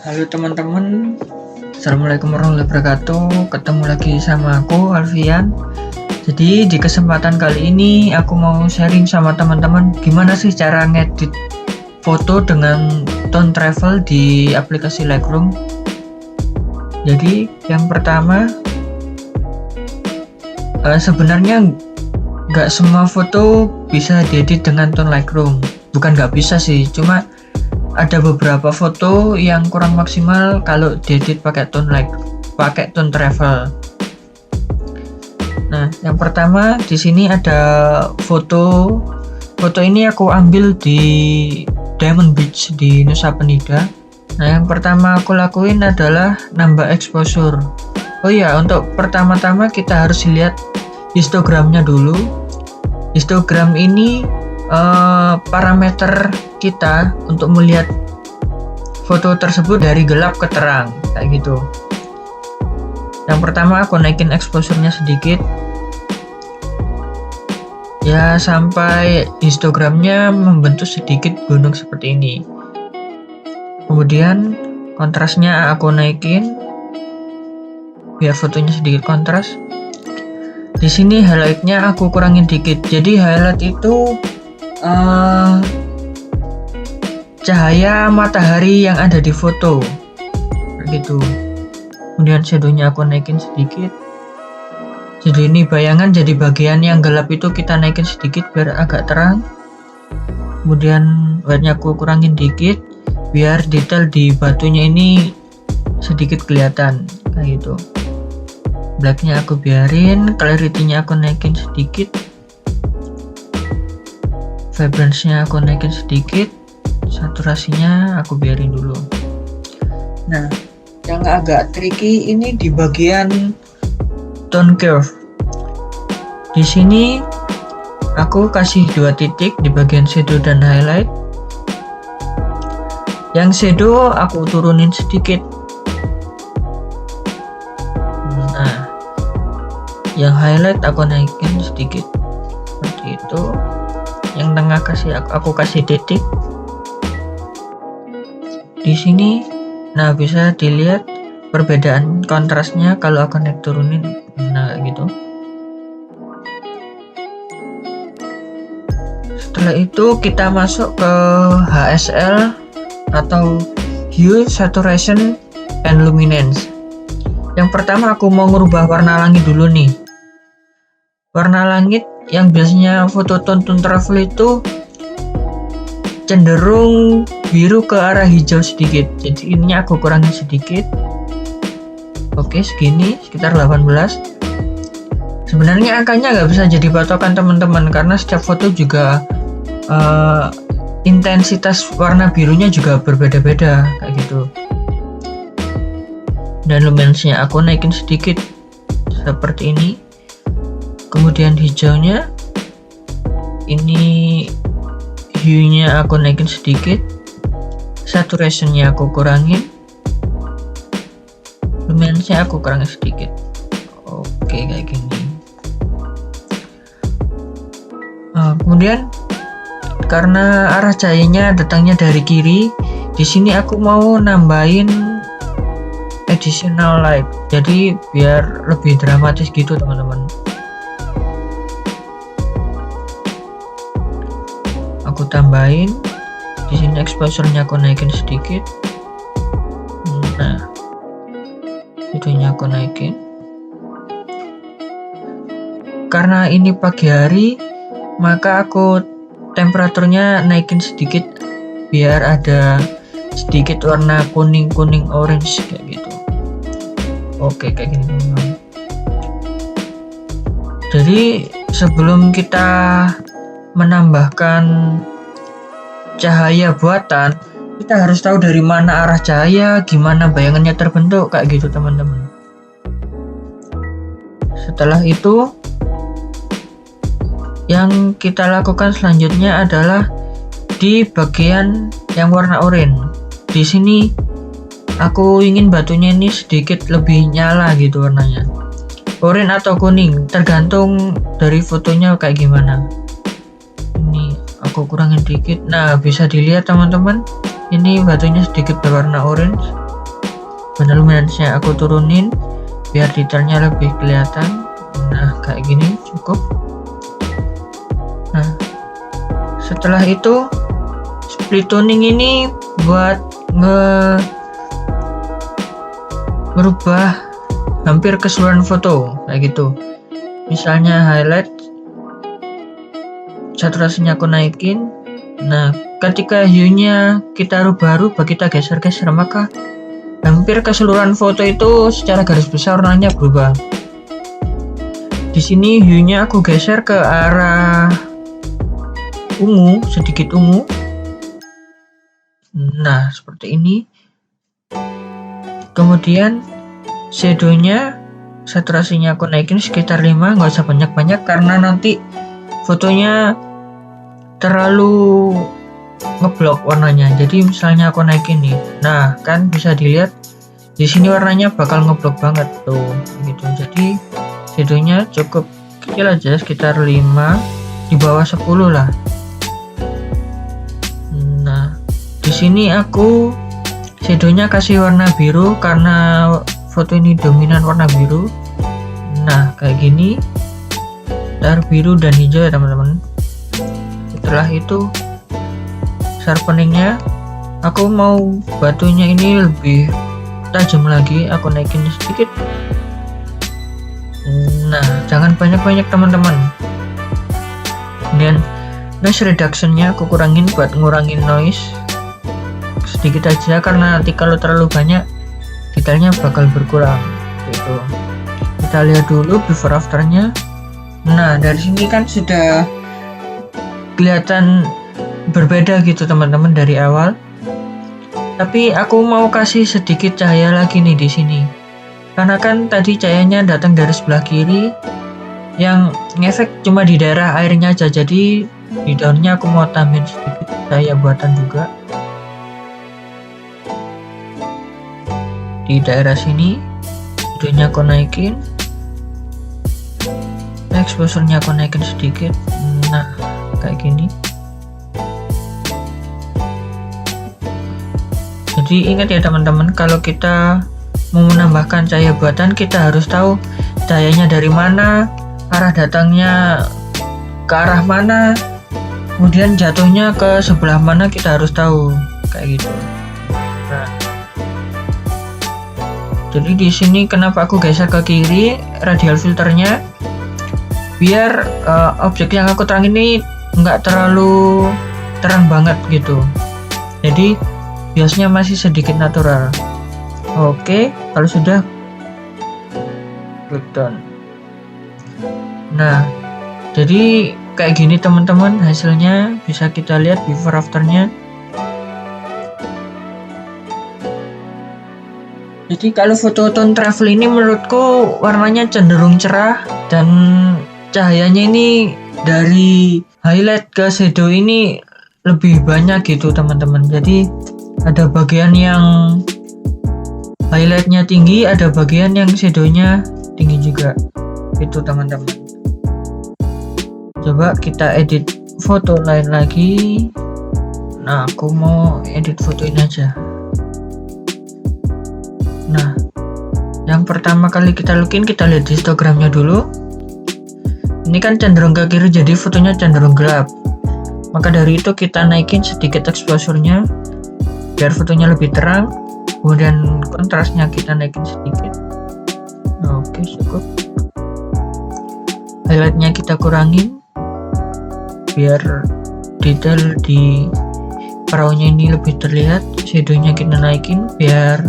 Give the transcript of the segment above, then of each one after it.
Halo teman-teman, Assalamualaikum warahmatullahi wabarakatuh. Ketemu lagi sama aku, Alfian. Jadi di kesempatan kali ini aku mau sharing sama teman-teman gimana sih cara ngedit foto dengan tone travel di aplikasi Lightroom. Jadi yang pertama, sebenarnya nggak semua foto bisa diedit dengan tone Lightroom. Bukan nggak bisa sih, cuma ada beberapa foto yang kurang maksimal kalau diedit pakai tone travel. Nah, yang pertama di sini ada foto ini aku ambil di Diamond Beach di Nusa Penida. Nah, yang pertama aku lakuin adalah nambah exposure. Oh ya, untuk pertama-tama kita harus lihat histogramnya dulu. Histogram ini parameter kita untuk melihat foto tersebut dari gelap ke terang, kayak gitu. Yang pertama aku naikin exposure-nya sedikit ya, sampai histogramnya membentuk sedikit gunung seperti ini. Kemudian kontrasnya aku naikin biar fotonya sedikit kontras. Di sini highlight-nya aku kurangin dikit. Jadi highlight itu cahaya matahari yang ada di foto, begitu. Kemudian shadow-nya aku naikin sedikit. Jadi ini bayangan, jadi bagian yang gelap itu kita naikin sedikit biar agak terang. Kemudian white-nya aku kurangin dikit biar detail di batunya ini sedikit kelihatan, kayak gitu. Black-nya aku biarin, clarity-nya aku naikin sedikit. Vibrance-nya aku naikin sedikit, saturasinya aku biarin dulu. Nah, yang agak tricky ini di bagian tone curve. Di sini aku kasih 2 titik di bagian shadow dan highlight. Yang shadow aku turunin sedikit. Nah, yang highlight aku naikin sedikit, seperti itu. Yang tengah aku kasih titik di sini. Nah, bisa dilihat perbedaan kontrasnya kalau aku naik turunin. Nah, gitu. Setelah itu kita masuk ke HSL atau Hue, Saturation, and Luminance. Yang pertama aku mau merubah warna langit dulu nih. Warna langit yang biasanya foto tone travel itu cenderung biru ke arah hijau sedikit. Jadi ini aku kurangin sedikit. Oke, segini, sekitar 18. Sebenarnya angkanya nggak bisa jadi patokan teman-teman, karena setiap foto juga intensitas warna birunya juga berbeda-beda, kayak gitu. Dan luminance-nya aku naikin sedikit seperti ini. Kemudian hijaunya ini, hue-nya aku naikin sedikit, saturation-nya aku kurangin, luminance-nya aku kurangin sedikit. Oke, kayak gini. Kemudian karena arah cahayanya datangnya dari kiri, di sini aku mau nambahin additional light, jadi biar lebih dramatis gitu teman-teman. Aku tambahin di sini exposure-nya aku naikin sedikit. Nah, videonya aku naikin. Karena ini pagi hari, maka aku temperaturnya naikin sedikit biar ada sedikit warna kuning-kuning orange, kayak gitu. Oke, kayak gini teman-teman. Jadi sebelum kita menambahkan cahaya buatan, kita harus tahu dari mana arah cahaya, gimana bayangannya terbentuk, kayak gitu teman-teman. Setelah itu yang kita lakukan selanjutnya adalah di bagian yang warna oranye. Di sini aku ingin batunya ini sedikit lebih nyala gitu warnanya, oranye atau kuning, tergantung dari fotonya kayak gimana. Ini aku kurangin dikit. Nah, bisa dilihat teman-teman, ini batunya sedikit berwarna orange. Benda luminesnya aku turunin biar detailnya lebih kelihatan. Nah, kayak gini cukup. Nah, setelah itu split tuning ini buat merubah hampir keseluruhan foto kayak gitu. Misalnya highlight, saturasinya aku naikin. Nah, ketika hue-nya kita rubah-rubah, kita geser-geser, maka hampir keseluruhan foto itu secara garis besar warnanya berubah. Di sini hue-nya aku geser ke arah ungu, sedikit ungu. Nah, seperti ini. Kemudian shadow-nya, saturasinya aku naikin sekitar 5, nggak usah banyak-banyak karena nanti fotonya terlalu ngeblok warnanya. Jadi misalnya aku naikin nih, nah kan bisa dilihat di sini warnanya bakal ngeblok banget tuh, gitu. Jadi shadow-nya cukup kecil aja, sekitar 5, di bawah 10 lah. Nah, di sini aku shadow-nya kasih warna biru karena foto ini dominan warna biru. Nah, kayak gini, dark biru dan hijau ya teman-teman. Setelah itu sharpeningnya, aku mau batunya ini lebih tajam lagi, aku naikin sedikit. Nah, jangan banyak-banyak teman-teman. Dan noise reduction-nya aku kurangin buat ngurangin noise sedikit aja, karena nanti kalau terlalu banyak detailnya bakal berkurang gitu. Kita lihat dulu before afternya. Nah, dari sini kan sudah kelihatan berbeda gitu teman-teman dari awal. Tapi aku mau kasih sedikit cahaya lagi nih di sini. Karena kan tadi cahayanya datang dari sebelah kiri, yang ngefek cuma di daerah airnya aja. Jadi di daunnya aku mau tambahin sedikit cahaya buatan juga. Di daerah sini, videonya aku naikin, exposure-nya aku naikin sedikit. Nah, kayak gini. Jadi ingat ya teman-teman, kalau kita mau menambahkan cahaya buatan, kita harus tahu cahayanya dari mana, arah datangnya ke arah mana, kemudian jatuhnya ke sebelah mana, kita harus tahu kayak gitu. Nah, jadi di sini kenapa aku geser ke kiri radial filternya, biar objek yang aku terang ini nggak terlalu terang banget gitu. Jadi biasanya masih sedikit natural. Oke, kalau sudah click done. Nah, jadi kayak gini teman-teman hasilnya, bisa kita lihat before afternya. Jadi kalau foto tone travel ini menurutku warnanya cenderung cerah, dan cahayanya ini dari highlight ke shadow ini lebih banyak gitu teman-teman. Jadi ada bagian yang highlightnya tinggi, ada bagian yang shadownya tinggi juga itu teman-teman. Coba kita edit foto lain lagi. Nah, aku mau edit foto ini aja. Nah, yang pertama kali kita login, kita lihat histogramnya dulu. Ini kan cenderung ke kiri, jadi fotonya cenderung gelap. Maka dari itu kita naikin sedikit exposure-nya biar fotonya lebih terang. Kemudian kontrasnya kita naikin sedikit. Oke, cukup. Highlightnya kita kurangin biar detail di perahunya ini lebih terlihat. Shadownya kita naikin biar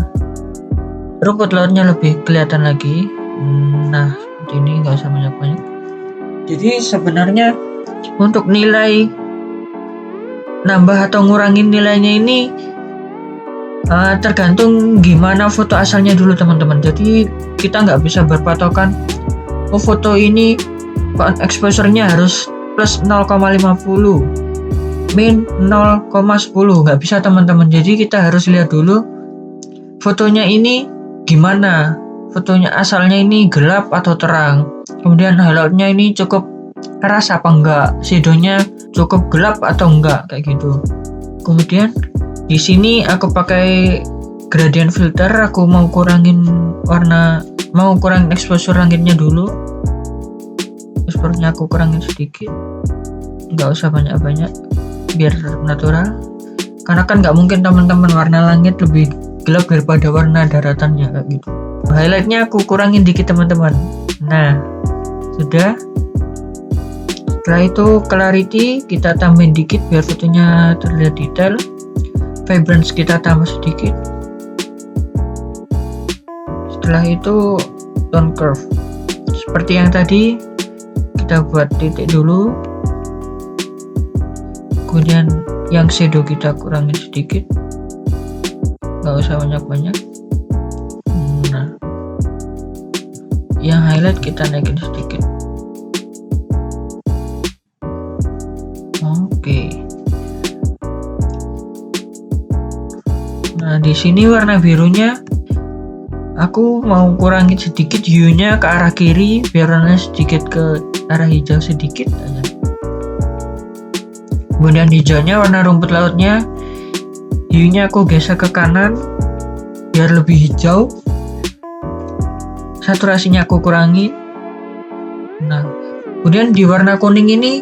rumput lautnya lebih kelihatan lagi. Nah, seperti ini, nggak usah banyak-banyak. Jadi sebenarnya untuk nilai nambah atau ngurangin nilainya ini tergantung gimana foto asalnya dulu teman-teman. Jadi kita nggak bisa berpatokan, oh foto ini exposure-nya harus plus 0,50, min 0,10, nggak bisa teman-teman. Jadi kita harus lihat dulu fotonya ini gimana, fotonya asalnya ini gelap atau terang, kemudian highlightnya ini cukup keras apa enggak, shadownya cukup gelap atau enggak, kayak gitu. Kemudian di sini aku pakai gradient filter, aku mau kurangin exposure langitnya dulu. Exposure-nya aku kurangin sedikit, nggak usah banyak-banyak, biar natural. Karena kan nggak mungkin teman-teman warna langit lebih gelap daripada warna daratannya kayak gitu. Highlight-nya aku kurangin dikit teman-teman. Nah, sudah. Setelah itu clarity kita tambahin dikit biar fotonya terlihat detail. Vibrance kita tambah sedikit. Setelah itu tone curve. Seperti yang tadi, kita buat titik dulu. Kemudian yang shadow kita kurangin sedikit, nggak usah banyak-banyak. Nah, yang highlight kita naikin sedikit. Oke. Nah, di sini warna birunya aku mau kurangin sedikit hue-nya ke arah kiri biar warnanya sedikit ke arah hijau sedikit aja. Kemudian hijaunya, warna rumput lautnya, hue-nya aku geser ke kanan biar lebih hijau. Saturasinya aku kurangi. Nah, kemudian di warna kuning ini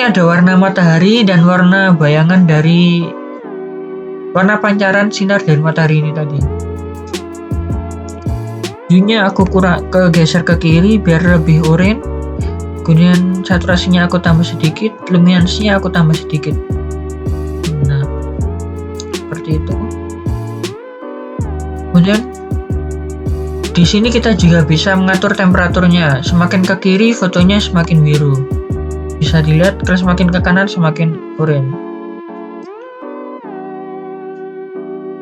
ada warna matahari dan warna bayangan dari warna pancaran sinar dari matahari ini tadi. Hue-nya aku geser ke kiri biar lebih oranye. Kemudian saturasinya aku tambah sedikit, luminance-nya aku tambah sedikit. Nah, seperti itu. Kemudian di sini kita juga bisa mengatur temperaturnya. Semakin ke kiri fotonya semakin biru. Bisa dilihat kalau semakin ke kanan semakin oranye.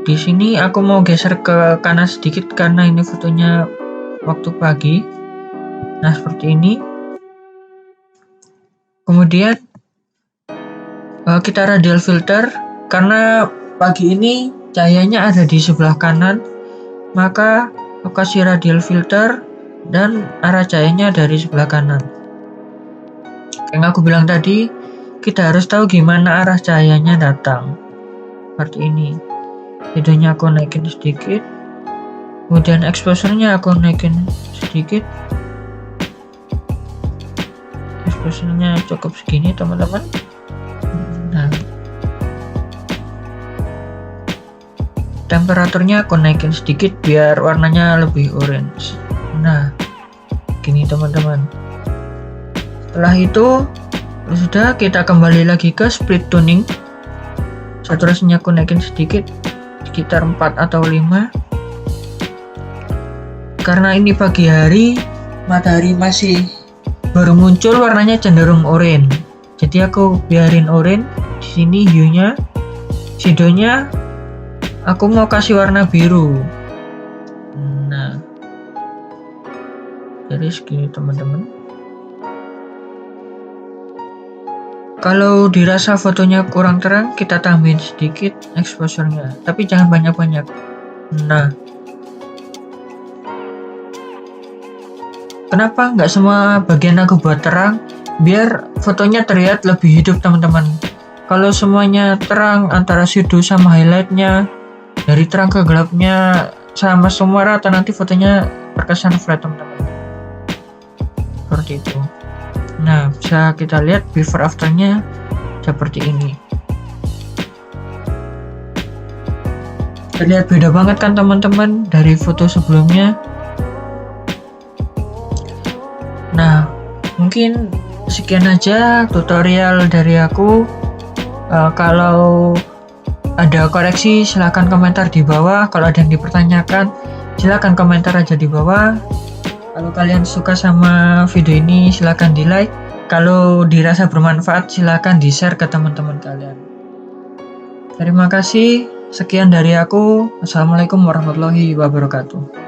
Di sini aku mau geser ke kanan sedikit karena ini fotonya waktu pagi. Nah, seperti ini. Kemudian kita radial filter, karena pagi ini cahayanya ada di sebelah kanan, maka aku kasih radial filter dan arah cahayanya dari sebelah kanan. Yang aku bilang tadi, kita harus tahu gimana arah cahayanya datang. Seperti ini. Shadownya aku naikin sedikit, kemudian exposure-nya aku naikin sedikit. Exposure-nya cukup segini teman-teman. Nah, temperaturnya aku naikin sedikit biar warnanya lebih orange. Nah, gini teman-teman. Setelah itu sudah, kita kembali lagi ke split tuning. Saturasinya aku naikin sedikit, sekitar 4 atau 5. Karena ini pagi hari, matahari masih baru muncul, warnanya cenderung oranye. Jadi aku biarin oranye. Di sini hue-nya, shadownya aku mau kasih warna biru. Nah, jadi segini teman-teman. Kalau dirasa fotonya kurang terang, kita tambahin sedikit exposure-nya, tapi jangan banyak-banyak. Nah, kenapa nggak semua bagian aku buat terang? Biar fotonya terlihat lebih hidup teman-teman. Kalau semuanya terang, antara shadow sama highlight-nya, dari terang ke gelapnya sama semua rata, nanti fotonya terkesan flat teman-teman. Seperti itu. Nah, bisa kita lihat before after-nya seperti ini. Terlihat beda banget kan teman-teman dari foto sebelumnya. Nah, mungkin sekian aja tutorial dari aku. Kalau ada koreksi silahkan komentar di bawah. Kalau ada yang dipertanyakan silahkan komentar aja di bawah. Kalau kalian suka sama video ini silahkan di like. Kalau dirasa bermanfaat silahkan di share ke teman-teman kalian. Terima kasih. Sekian dari aku. Assalamualaikum warahmatullahi wabarakatuh.